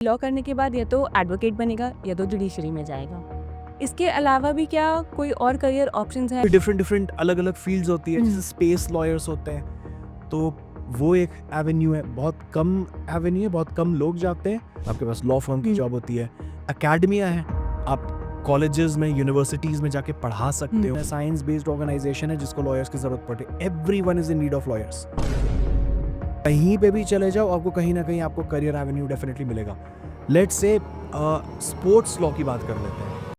Law करने के बाद या तो एडवोकेट बनेगा या तो जुडिशरी में जाएगा। इसके अलावा भी क्या कोई और करियर ऑप्शंस हैं? डिफरेंट डिफरेंट अलग अलग फील्ड्स होती है, जैसे हम्म, स्पेस लॉयर्स होते हैं, तो वो एक एवेन्यू है, बहुत कम एवेन्यू है, बहुत कम लोग जाते हैं। आपके पास लॉ फर्म की हम्म, जॉब होती है, अकेडमिया है, आप कॉलेजेस में यूनिवर्सिटीज में जाके पढ़ा सकते हो। साइंस बेस्ड ऑर्गेनाइजेशन है जिसको लॉयर्स की जरूरत पड़े, everyone is in need of lawyers. कहीं पे भी चले जाओ, आपको कहीं ना कहीं आपको करियर एवेन्यू डेफिनेटली मिलेगा। लेट्स से स्पोर्ट्स लॉ की बात कर लेते हैं।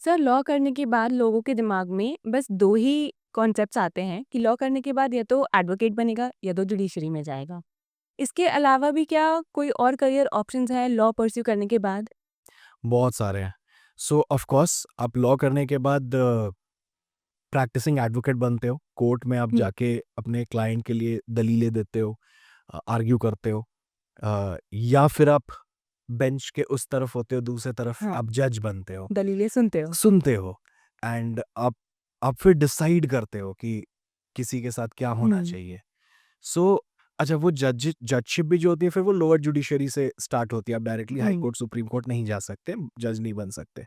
सर लॉ करने के बाद लोगों के दिमाग में बस दो ही कॉन्सेप्ट्स आते हैं कि लॉ करने के बाद या तो एडवोकेट बनेगा या तो जुडिशरी में जाएगा। इसके अलावा भी क्या कोई और करियर ऑप्शंस हैं लॉ परस्यू करने के बाद? बहुत सारे हैं। सो ऑफ कोर्स आप लॉ करने के बाद प्रैक्टिसिंग एडवोकेट बनते हो, कोर्ट में आप हम्म, जाके अपने क्लाइंट के लिए दलीलें देते हो, आर्ग्यू करते हो, या फिर आप बेंच के उस तरफ होते हो, दूसरे तरफ हाँ, आप जज बनते हो, दलीलें सुनते हो। सुनते हो, एंड आप फिर डिसाइड करते हो कि किसी के साथ क्या होना हम्म, चाहिए। सो अच्छा, वो जजशिप भी जो होती है फिर वो लोअर जुडिशरी से स्टार्ट होती है, आप डायरेक्टली हाई हम्म, कोर्ट सुप्रीम कोर्ट नहीं जा सकते, जज नहीं बन सकते।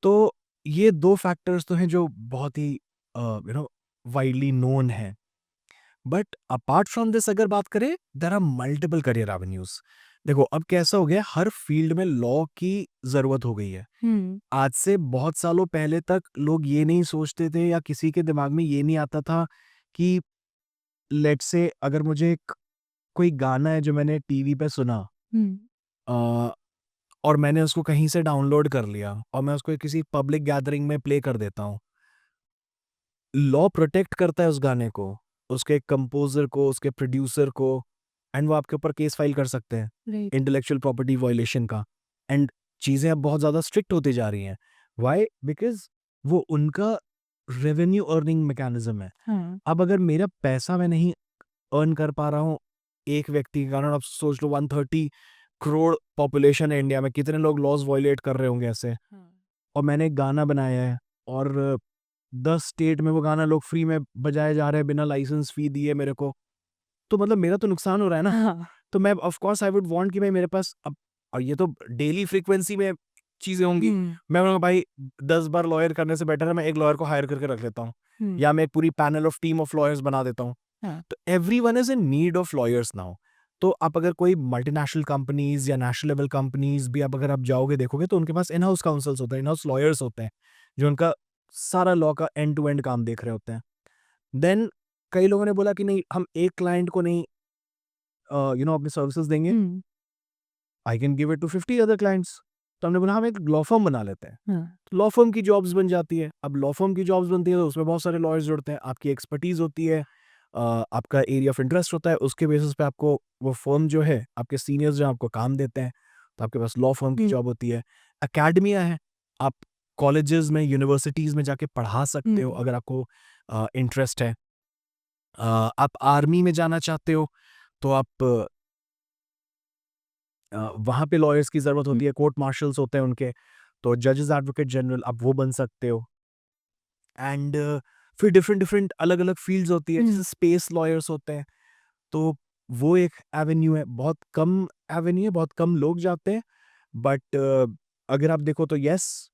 तो ये 2 फैक्टर्स तो हैं जो बहुत ही वाइडली नोन हैं। बट अपार्ट फ्रॉम दिस अगर बात करें, there are multiple career avenues. देखो अब कैसा हो गया, हर फील्ड में लॉ की जरूरत हो गई है। हम्म, आज से बहुत सालों पहले तक लोग ये नहीं सोचते थे, या किसी के दिमाग में ये नहीं आता था कि लेट्स से अगर मुझे कोई गाना है जो मैंने टीवी पे सुना, हम्म, अ, और मैंने उसको कहीं से डाउनलोड कर लिया और मैं उसको किसी पब्लिक गैदरिंग में प्ले कर देता हूँ, लॉ प्रोटेक्ट करता है उस गाने को, उसके कंपोजर को, उसके प्रोड्यूसर को, एंड वो आपके ऊपर केस फाइल कर सकते हैं राइट, इंटेलेक्चुअल प्रॉपर्टी वायलेशन का। एंड चीजें अब बहुत ज्यादा स्ट्रिक्ट होती जा रही हैं। व्हाई? बिकॉज वो उनका रेवेन्यू अर्निंग मैकेनिज्म है। हाँ, अब अगर मेरा पैसा मैं नहीं अर्न कर पा रहा हूँ एक व्यक्ति के कारण, अब सोच लो 130 करोड़ पॉपुलेशन है इंडिया में, कितने लोग लॉज वायलेट कर रहे होंगे ऐसे, हाँ, और मैंने एक गाना बनाया है और 10 स्टेट में वो गाना लोग फ्री में बजाए जा रहे हैं बिना लाइसेंस फी दिए मेरे को, तो मतलब मेरा तो नुकसान हो रहा है ना। हाँ, तो मैं of course I would want कि भाई मेरे पास अब, और ये तो डेली फ्रीक्वेंसी में चीजें होंगी, हम्म, मैं बोलूँगा भाई 10 बार लॉयर करने से बेटर है मैं एक लॉयर को हायर करके रख लेता हूँ, हम्म, या मैं एक पूरी panel of team of lawyers बना देता हूँ। हाँ, तो everyone is in need of lawyers now. तो आप अगर कोई मल्टीनेशनल कंपनीज या नेशनल लेवल कंपनीज भी आप अगर आप जाओगे देखोगे, तो उनके पास इन हाउस काउंसल्स होते हैं, इन हाउस लॉयर्स होते हैं, जो उनका सारा लॉ का एंड टू एंड काम देख रहे होते हैं। देन कई लोगों ने बोला कि नहीं, हम एक क्लाइंट को नहीं अपनी सर्विसेज देंगे, hmm, I can give it to 50 other clients. तो हमने बोला हम एक लॉ फर्म बना लेते हैं। हाँ, तो लॉ फर्म की जॉब्स बन जाती है। अब लॉ फर्म की जॉब्स बनती है तो उसमें बहुत सारे लॉयर्स जुड़ते हैं, आपकी एक्सपर्टीज होती है, आपका एरिया ऑफ इंटरेस्ट होता है, उसके बेसिस पे आपको वो फर्म जो है, आपके सीनियर्स जो आपको काम देते हैं, तो आपके पास लॉ फर्म की हम्म, जॉब होती है। अकेडमिया है, आप कॉलेजेस में यूनिवर्सिटीज में जाके पढ़ा सकते हो हम्म, अगर आपको इंटरेस्ट है। आप आर्मी में जाना चाहते हो तो आप वहाँ पे लॉयर्स की ज़रूरत हम्म, होती है, कोर्ट मार्शल्स होते हैं उनके, तो जजेस एडवोकेट जनरल आप वो बन सकते हो। एंड फिर डिफरेंट डिफरेंट अलग अलग फील्ड्स होती है, जैसे हम्म, स्पेस लॉयर्स होते हैं, तो वो एक एवेन्यू है, बहुत कम एवेन्यू है, बहुत कम लोग जाते हैं, बट अगर आप देखो तो यस,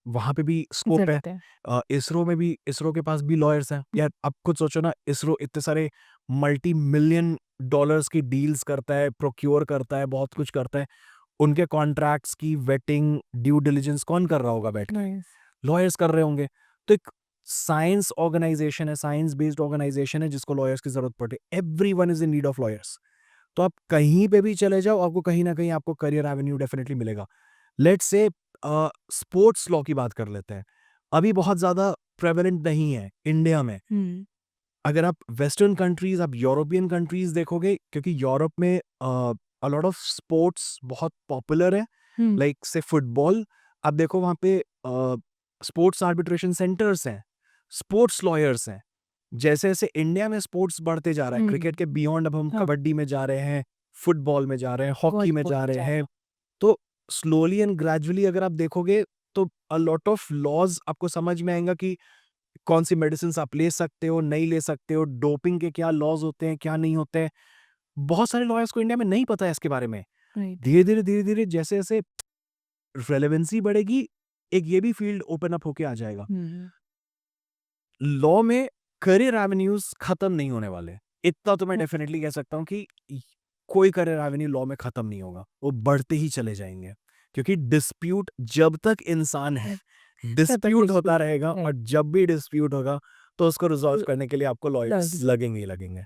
वहाँ पे भी स्कोप है। जरूरत है। इसरो में भी, इसरो के पास भी लॉयर्स हैं यार। आप खुद सोचो ना, इसरो इतने सारे मल्टी मिलियन डॉलर्स की डील्स करता है, प्रोक्योर करता है, बहुत कुछ करता है, उनके कॉन्ट्रैक्ट्स की वेटिंग, ड्यू डिलिजेंस कौन कर रहा होगा बैठ के? नाइस, लॉयर्स कर रहे होंगे। तो एक साइंस ऑर्गेनाइजेशन है, साइंस बेस्ड ऑर्गेनाइजेशन है जिसको लॉयर्स की जरूरत पड़े, everyone is in need of lawyers. तो आप कहीं पे भी चले जाओ, आपको कहीं ना कहीं आपको करियर एवेन्यू डेफिनेटली मिलेगा। लेट्स से स्पोर्ट्स लॉ की बात कर लेते हैं, अभी बहुत ज्यादा प्रेवलेंट नहीं है इंडिया में। हम्म, अगर आप वेस्टर्न कंट्रीज, आप यूरोपियन कंट्रीज देखोगे, क्योंकि यूरोप में अ लॉट ऑफ स्पोर्ट्स बहुत पॉपुलर है, हम्म, लाइक से फुटबॉल। आप देखो वहाँ पे स्पोर्ट्स आर्बिट्रेशन सेंटर्स हैं, स्पोर्ट्स लॉयर्स हैं। जैसे जैसे इंडिया में स्पोर्ट्स बढ़ते जा रहा है, क्रिकेट के बियॉन्ड अब हम हाँ, कबड्डी में जा रहे हैं, फुटबॉल में जा रहे हैं, हॉकी में वॉलीबॉल जा में रहे जा हैं, रहा तो स्लोली एंड ग्रेजुअली अगर आप देखोगे तो अ लॉट ऑफ लॉज आपको समझ में आएगा कि कौन सी मेडिसिन आप ले सकते हो, नहीं ले सकते हो, डोपिंग के क्या लॉज होते हैं, क्या नहीं होते हैं। बहुत सारे लॉयर्स को इंडिया में नहीं पता है इसके बारे में। राइट। धीरे-धीरे जैसे जैसे रेलेवेंसी बढ़ेगी, एक ये भी फील्ड ओपन अप होके आ जाएगा। हुँ। लॉ में करियर एवेन्यूज खत्म नहीं होने वाले। इतना तो मैं हुँ। डेफिनेटली कह सकता हूँ कि कोई करियर एवेन्यू लॉ में खत्म नहीं होगा, वो बढ़ते ही चले जाएंगे, क्योंकि डिस्प्यूट जब तक इंसान है, तब तक डिस्प्यूट होता डिस्प्यूट रहेगा, और राइट। जब भी डिस्प्यूट होगा तो उसको रिजॉल्व ल करने के लिए आपको लॉयर्स लॉस लगेंगे ही लगेंगे।